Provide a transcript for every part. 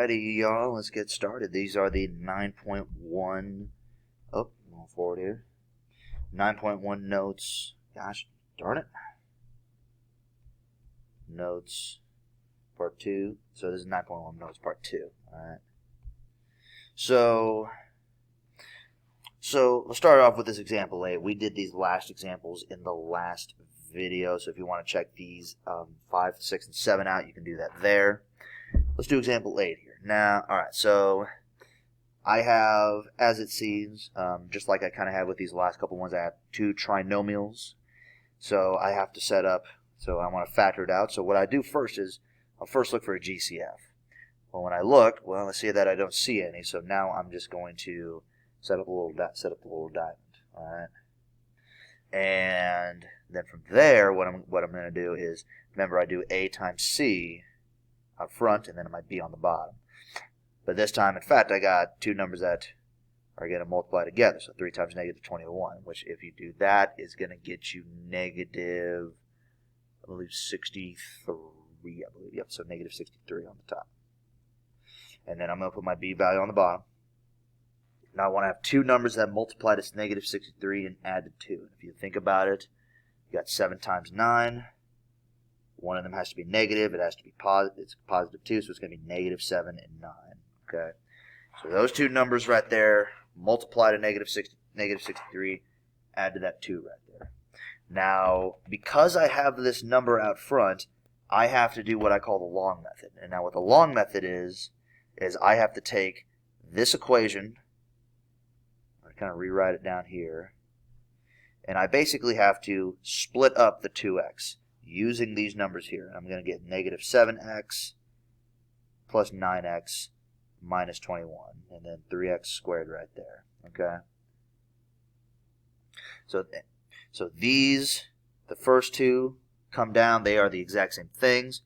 Alrighty, y'all, let's get started. These are the 9.1, oh, going forward here, 9.1 notes, gosh darn it, notes, part 2, so this is 9.1 notes, part 2, alright. So let's start off with this example 8. We did these last examples in the last video, so if you want to check these 5, 6, and 7 out, you can do that there. Let's do example 8 here. Now, alright, so I have, as it seems, just like I kind of have with these last couple ones, I have 2 trinomials. So I have to set up, so I want to factor it out. So what I do first is, I'll first look for a GCF. Well, when I look, well, I see that I don't see any, so now I'm just going to set up the little diamond, alright? And then from there, what I'm going to do is, remember I do A times C up front, and then my B on the bottom. But this time, in fact, I got 2 numbers that are going to multiply together. So 3 times negative 21, which if you do that is going to get you negative, I believe 63, I believe. Yep, so negative 63 on the top. And then I'm going to put my B value on the bottom. Now I want to have 2 numbers that multiply to negative 63 and add to 2. And if you think about it, you got 7 times 9. One of them has to be negative. It has to be positive. It's positive 2, so it's going to be negative 7 and 9. Okay. So those 2 numbers right there multiply to negative 63, add to that 2 right there. Now, because I have this number out front, I have to do what I call the long method. And now what the long method is I have to take this equation, I kind of rewrite it down here, and I basically have to split up the 2x using these numbers here. I'm going to get negative 7x plus 9x minus 21, and then 3x squared right there. Okay. So these, the first 2 come down. They are the exact same things.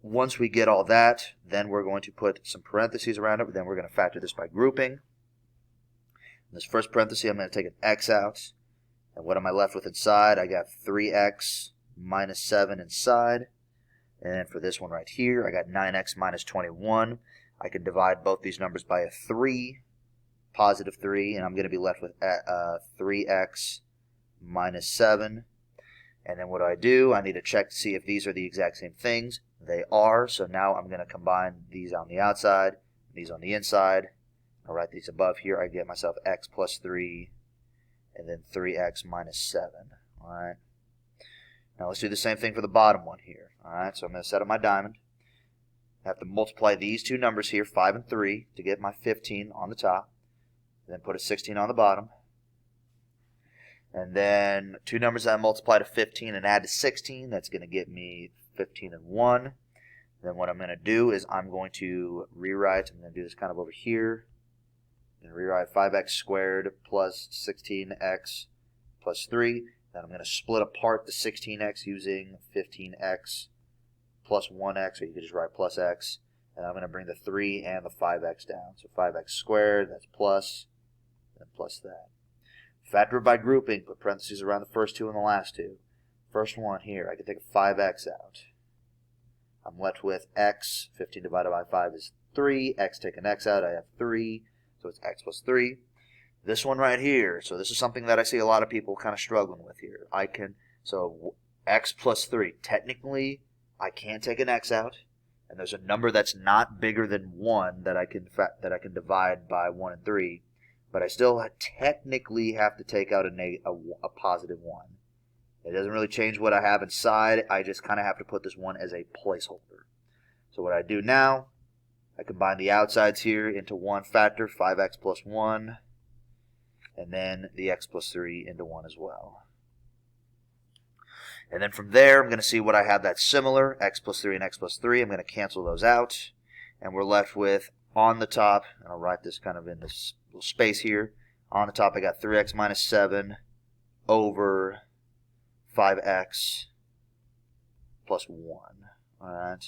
Once we get all that, then we're going to put some parentheses around it. Then we're going to factor this by grouping. In this first parenthesis, I'm going to take an x out. And what am I left with inside? I got 3x minus 7 inside. And then for this one right here, I got 9x minus 21. I can divide both these numbers by a 3, positive 3, and I'm going to be left with 3x minus 7. And then what do? I need to check to see if these are the exact same things. They are, so now I'm going to combine these on the outside, these on the inside. I'll write these above here. I get myself x plus 3, and then 3x minus 7. All right. Now let's do the same thing for the bottom one here. All right, so I'm going to set up my diamond. I have to multiply these 2 numbers here, 5 and 3, to get my 15 on the top. Then put a 16 on the bottom. And then 2 numbers that I multiply to 15 and add to 16. That's going to get me 15 and 1. Then what I'm going to do is I'm going to rewrite. I'm going to do this kind of over here. I'm going to rewrite 5x squared plus 16x plus 3. Then I'm going to split apart the 16x using 15x plus 1x, or you could just write plus x. And I'm going to bring the 3 and the 5x down. So 5x squared, that's plus, and plus that. Factor by grouping, put parentheses around the first 2 and the last 2. First one here, I can take a 5x out. I'm left with x, 15 divided by 5 is 3. X, take an x out, I have 3, so it's x plus 3. This one right here, so this is something that I see a lot of people kind of struggling with here. So x plus 3, technically I can't take an x out, and there's a number that's not bigger than 1 that I can divide by 1 and 3, but I still technically have to take out a positive 1. It doesn't really change what I have inside. I just kind of have to put this 1 as a placeholder. So what I do now, I combine the outsides here into one factor, 5x plus 1, and then the x plus 3 into 1 as well. And then from there, I'm going to see what I have that's similar, x plus 3 and x plus 3. I'm going to cancel those out, and we're left with, on the top, and I'll write this kind of in this little space here, on the top I got 3x minus 7 over 5x plus 1. Alright.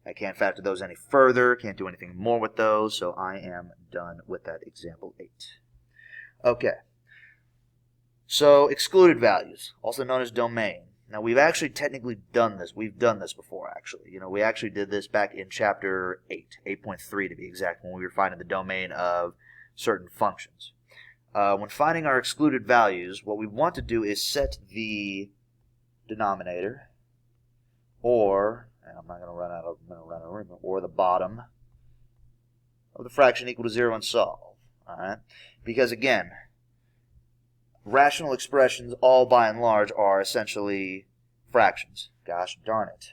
I can't factor those any further, can't do anything more with those, so I am done with that example 8. Okay. So, excluded values, also known as domain. Now, we've actually technically done this. We've done this before, actually. We actually did this back in Chapter 8, 8.3 to be exact, when we were finding the domain of certain functions. When finding our excluded values, what we want to do is set the denominator, or, and I'm not going to run out of room, or the bottom of the fraction equal to 0 and solve. All right? Because, again, rational expressions, all by and large, are essentially fractions. Gosh darn it.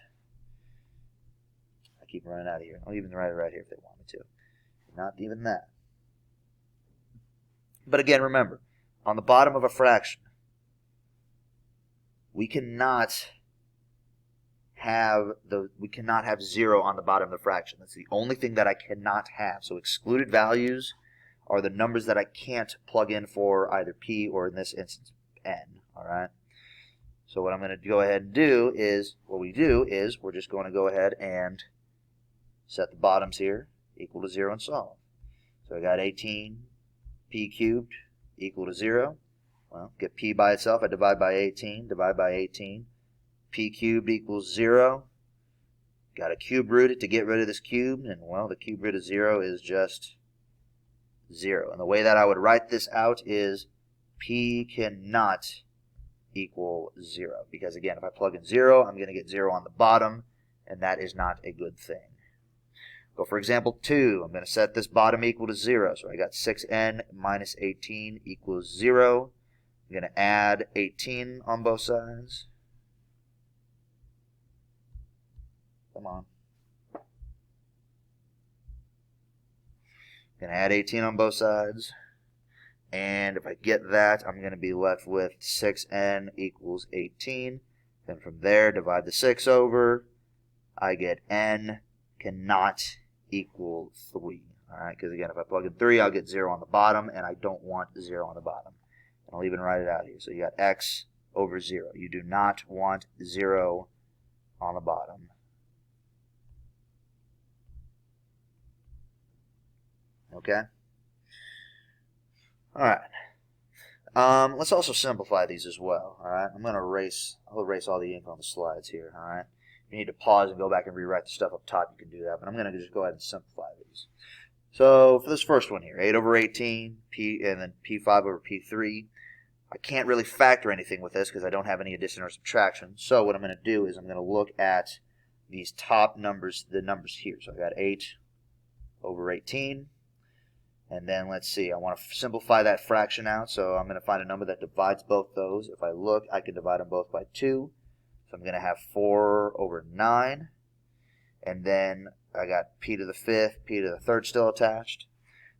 I keep running out of here. I'll even write it right here if they want me to. Not even that. But again, remember, on the bottom of a fraction, we cannot have 0 on the bottom of the fraction. That's the only thing that I cannot have. So excluded values are the numbers that I can't plug in for either p or, in this instance, n. All right. So what I'm going to go ahead and do is, we're just going to go ahead and set the bottoms here equal to 0 and solve. So I got 18 p cubed equal to 0. Well, get p by itself. I divide by 18. Divide by 18. P cubed equals 0. Got to cube root it to get rid of this cube. And, well, the cube root of 0 is just 0. And the way that I would write this out is p cannot equal 0. Because, again, if I plug in 0, I'm going to get 0 on the bottom. And that is not a good thing. Go for example 2. I'm going to set this bottom equal to 0. So I got 6n minus 18 equals 0. I'm going to add 18 on both sides. Come on. I'm going to add 18 on both sides. And if I get that, I'm going to be left with 6n equals 18. Then from there, divide the 6 over. I get n cannot equal 3. All right, because again, if I plug in 3, I'll get 0 on the bottom, and I don't want 0 on the bottom. And I'll even write it out here. So you got x over 0. You do not want 0 on the bottom. Okay? All right. Let's also simplify these as well. All right? I'll erase all the ink on the slides here. All right? If you need to pause and go back and rewrite the stuff up top, you can do that. But I'm going to just go ahead and simplify these. So for this first one here, 8 over 18, and then p5 over p3. I can't really factor anything with this because I don't have any addition or subtraction. So what I'm going to do is I'm going to look at these top numbers, the numbers here. So I got 8 over 18. And then let's see, I want to simplify that fraction out. So I'm going to find a number that divides both those. If I look, I can divide them both by 2. So I'm going to have 4 over 9. And then I got p to the 5th, p to the 3rd still attached.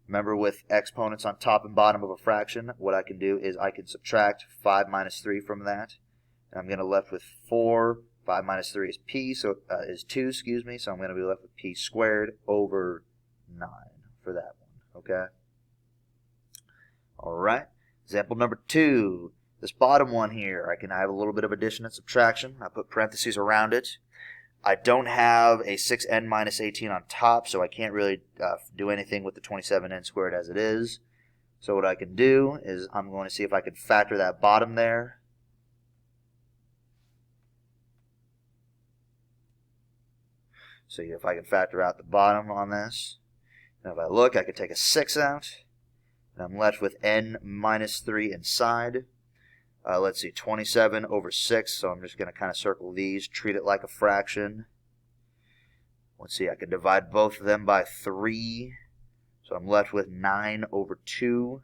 Remember, with exponents on top and bottom of a fraction, what I can do is I can subtract 5 minus 3 from that. And I'm going to be left with 4. 5 minus 3 is p, so is 2, excuse me. So I'm going to be left with p squared over 9 for that one. Okay? All right. Example number 2. This bottom one here, I have a little bit of addition and subtraction. I put parentheses around it. I don't have a 6n minus 18 on top, so I can't really do anything with the 27n squared as it is. So what I can do is I'm going to see if I can factor that bottom there. So if I can factor out the bottom on this, and if I look, I can take a 6 out, and I'm left with n minus 3 inside. Let's see, 27 over 6, so I'm just going to kind of circle these, treat it like a fraction. Let's see, I can divide both of them by 3, so I'm left with 9 over 2.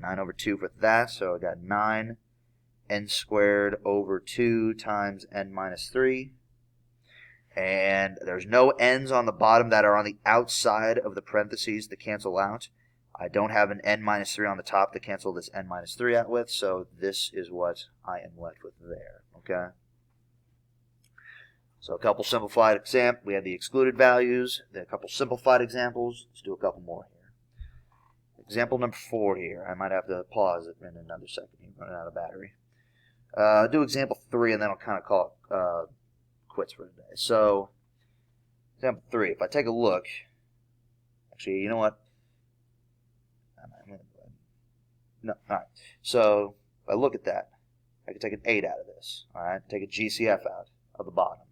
9 over 2 for that, so I got 9 n squared over 2 times n minus 3. And there's no n's on the bottom that are on the outside of the parentheses to cancel out. I don't have an n minus 3 on the top to cancel this n minus 3 out with, so this is what I am left with there, okay? So a couple simplified examples. We have the excluded values, then a couple simplified examples. Let's do a couple more here. Example number 4 here. I might have to pause it in another second. I'm running out of battery. Do example 3, and then I'll kind of call it quits for today. So, example 3. If I take a look, actually, you know what? No, all right. So if I look at that, I can take an 8 out of this. All right, take a GCF out of the bottom.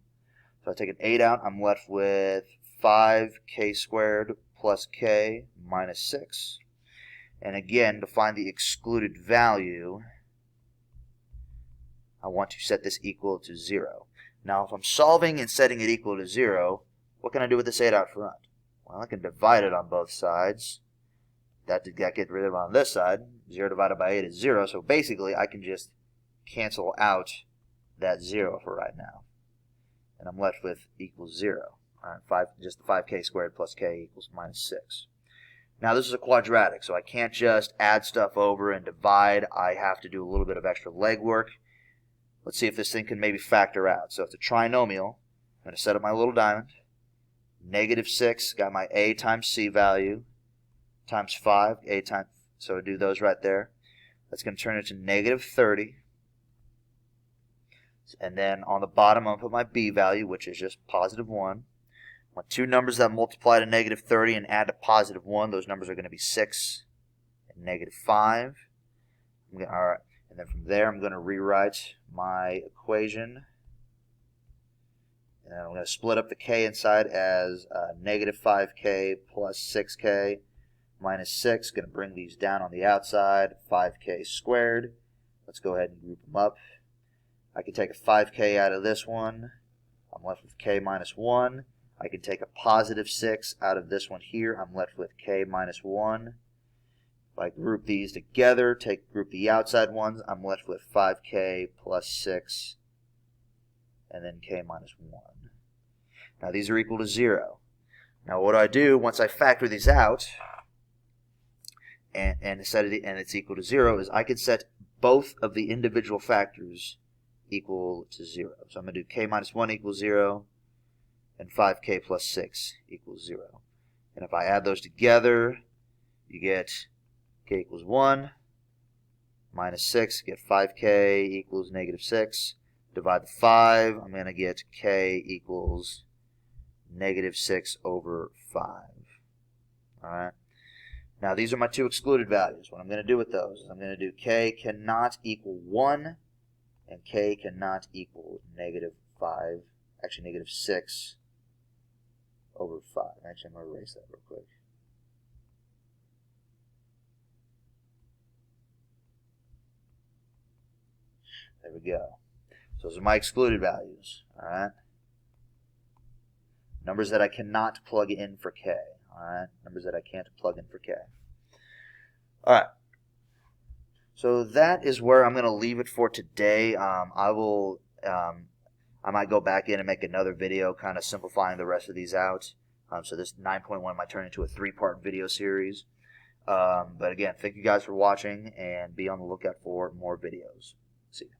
So I take an 8 out, I'm left with 5k squared plus k minus 6. And again, to find the excluded value, I want to set this equal to 0. Now, if I'm solving and setting it equal to 0, what can I do with this 8 out front? Well, I can divide it on both sides. That get rid of it on this side. 0 divided by 8 is 0. So basically, I can just cancel out that 0 for right now. And I'm left with equals 0. All right, just the 5k squared plus k equals minus 6. Now, this is a quadratic, so I can't just add stuff over and divide. I have to do a little bit of extra legwork. Let's see if this thing can maybe factor out. So if it's a trinomial, I'm going to set up my little diamond. Negative 6, got my a times c value, times 5, a times, so I do those right there. That's going to turn into negative 30. And then on the bottom, I'm going to put my b value, which is just positive 1. My two numbers that multiply to negative 30 and add to positive 1, those numbers are going to be 6 and negative 5. All right. And then from there, I'm going to rewrite my equation. And I'm going to split up the k inside as negative 5k plus 6k minus 6. Going to bring these down on the outside, 5k squared. Let's go ahead and group them up. I can take a 5k out of this one. I'm left with k minus 1. I can take a positive 6 out of this one here. I'm left with k minus 1. If I group these together, group the outside ones, I'm left with 5k plus 6, and then k minus 1. Now these are equal to 0. Now what do I do once I factor these out and it's equal to 0 is I can set both of the individual factors equal to 0. So I'm going to do k minus 1 equals 0 and 5k plus 6 equals 0. And if I add those together, you get k equals 1 minus 6, get 5k equals negative 6. Divide the 5, I'm going to get k equals negative 6 over 5. All right. Now these are my two excluded values. What I'm going to do with those is I'm going to do k cannot equal 1 and k cannot equal negative 5, actually negative 6 over 5. Actually, I'm going to erase that real quick. There we go. So those are my excluded values. All right. Numbers that I cannot plug in for k. All right. Numbers that I can't plug in for k. All right. So that is where I'm going to leave it for today. I might go back in and make another video kind of simplifying the rest of these out. So this 9.1 might turn into a 3-part video series. But again, thank you guys for watching, and be on the lookout for more videos. See you.